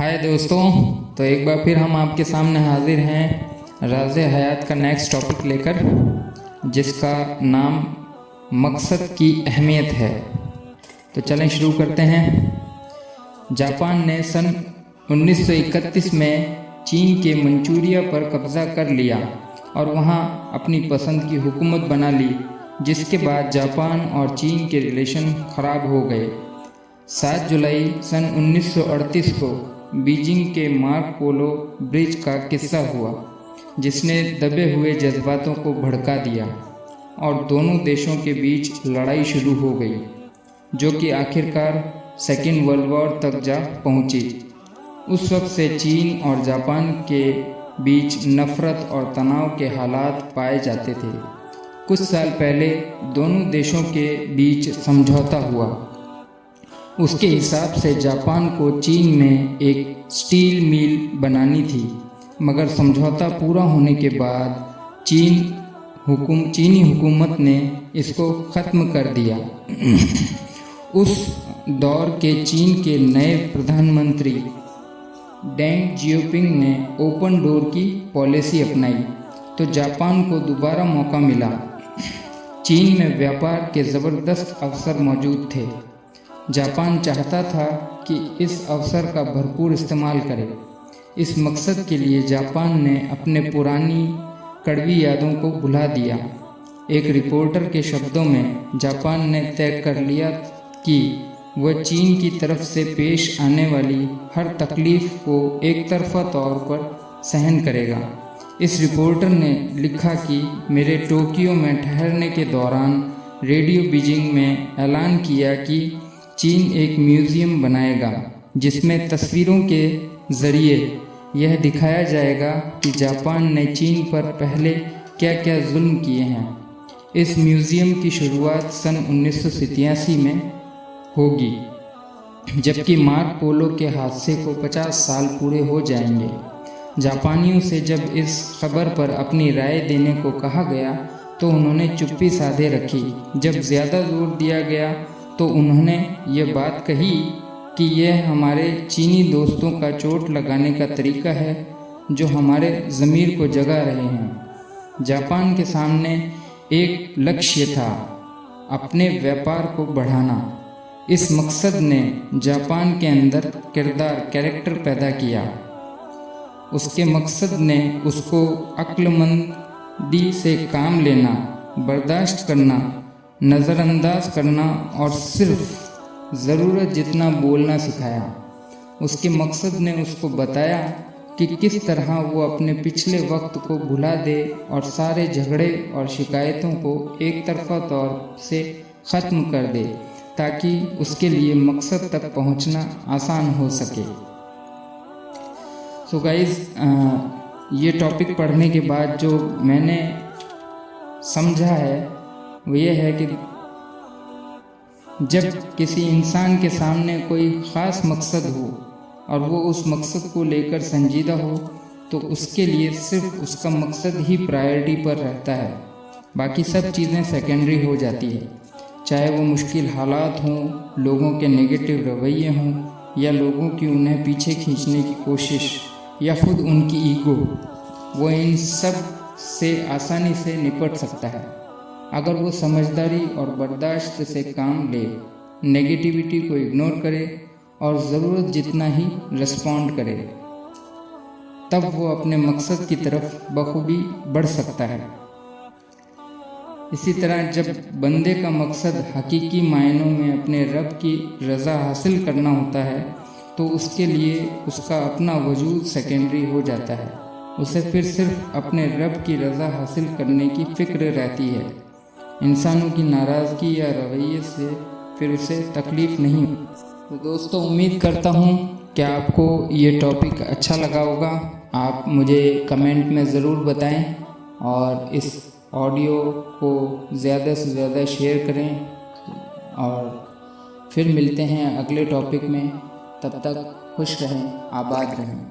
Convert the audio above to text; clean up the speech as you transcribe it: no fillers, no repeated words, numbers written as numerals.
हाय दोस्तों, तो एक बार फिर हम आपके सामने हाजिर हैं राज़े हयात का नेक्स्ट टॉपिक लेकर, जिसका नाम मकसद की अहमियत है। तो चलें शुरू करते हैं। जापान ने सन 1931 में चीन के मंचूरिया पर कब्ज़ा कर लिया और वहां अपनी पसंद की हुकूमत बना ली, जिसके बाद जापान और चीन के रिलेशन ख़राब हो गए। 7 जुलाई सन 1938 को बीजिंग के मार्क पोलो ब्रिज का किस्सा हुआ, जिसने दबे हुए जज्बातों को भड़का दिया और दोनों देशों के बीच लड़ाई शुरू हो गई, जो कि आखिरकार सेकेंड वर्ल्ड वॉर तक जा पहुंची। उस वक्त से चीन और जापान के बीच नफरत और तनाव के हालात पाए जाते थे। कुछ साल पहले दोनों देशों के बीच समझौता हुआ। उसके हिसाब से जापान को चीन में एक स्टील मिल बनानी थी, मगर समझौता पूरा होने के बाद चीनी हुकूमत ने इसको ख़त्म कर दिया। उस दौर के चीन के नए प्रधानमंत्री डेंग जियोपिंग ने ओपन डोर की पॉलिसी अपनाई, तो जापान को दोबारा मौका मिला। चीन में व्यापार के ज़बरदस्त अवसर मौजूद थे। जापान चाहता था कि इस अवसर का भरपूर इस्तेमाल करे। इस मकसद के लिए जापान ने अपने पुरानी कड़वी यादों को भुला दिया। एक रिपोर्टर के शब्दों में, जापान ने तय कर लिया कि वह चीन की तरफ से पेश आने वाली हर तकलीफ को एक तरफा तौर पर सहन करेगा। इस रिपोर्टर ने लिखा कि मेरे टोक्यो में ठहरने के दौरान रेडियो बीजिंग में ऐलान किया कि चीन एक म्यूज़ियम बनाएगा, जिसमें तस्वीरों के ज़रिए यह दिखाया जाएगा कि जापान ने चीन पर पहले क्या क्या जुल्म किए हैं। इस म्यूज़ियम की शुरुआत सन 1987 में होगी, जबकि मार्क पोलो के हादसे को 50 साल पूरे हो जाएंगे। जापानियों से जब इस खबर पर अपनी राय देने को कहा गया तो उन्होंने चुप्पी साधे रखी। जब ज़्यादा जोर दिया गया तो उन्होंने ये बात कही कि यह हमारे चीनी दोस्तों का चोट लगाने का तरीका है, जो हमारे ज़मीर को जगा रहे हैं। जापान के सामने एक लक्ष्य था, अपने व्यापार को बढ़ाना। इस मकसद ने जापान के अंदर कैरेक्टर पैदा किया। उसके मकसद ने उसको अक्लमंदी से काम लेना, बर्दाश्त करना, नज़रअंदाज करना और सिर्फ ज़रूरत जितना बोलना सिखाया। उसके मकसद ने उसको बताया कि किस तरह वो अपने पिछले वक्त को भुला दे और सारे झगड़े और शिकायतों को एक तरफा तौर से ख़त्म कर दे, ताकि उसके लिए मकसद तक पहुंचना आसान हो सके। सो गाइस, ये टॉपिक पढ़ने के बाद जो मैंने समझा है वो ये है कि जब किसी इंसान के सामने कोई ख़ास मकसद हो और वो उस मकसद को लेकर संजीदा हो, तो उसके लिए सिर्फ उसका मकसद ही प्रायोरिटी पर रहता है। बाकी सब चीज़ें सेकेंडरी हो जाती है, चाहे वो मुश्किल हालात हों, लोगों के नेगेटिव रवैये हों, या लोगों की उन्हें पीछे खींचने की कोशिश, या खुद उनकी ईगो। वो इन सब से आसानी से निपट सकता है अगर वो समझदारी और बर्दाश्त से काम ले, नेगेटिविटी को इग्नोर करे और ज़रूरत जितना ही रिस्पॉन्ड करे। तब वो अपने मकसद की तरफ बखूबी बढ़ सकता है। इसी तरह जब बंदे का मकसद हकीकी मायनों में अपने रब की रज़ा हासिल करना होता है, तो उसके लिए उसका अपना वजूद सेकेंडरी हो जाता है। उसे फिर सिर्फ अपने रब की रज़ा हासिल करने की फ़िक्र रहती है। इंसानों की नाराज़गी या रवैये से फिर उसे तकलीफ़ नहीं। तो दोस्तों, उम्मीद करता हूँ कि आपको ये टॉपिक अच्छा लगा होगा। आप मुझे कमेंट में ज़रूर बताएं और इस ऑडियो को ज़्यादा से ज़्यादा शेयर करें, और फिर मिलते हैं अगले टॉपिक में। तब तक खुश रहें, आबाद रहें।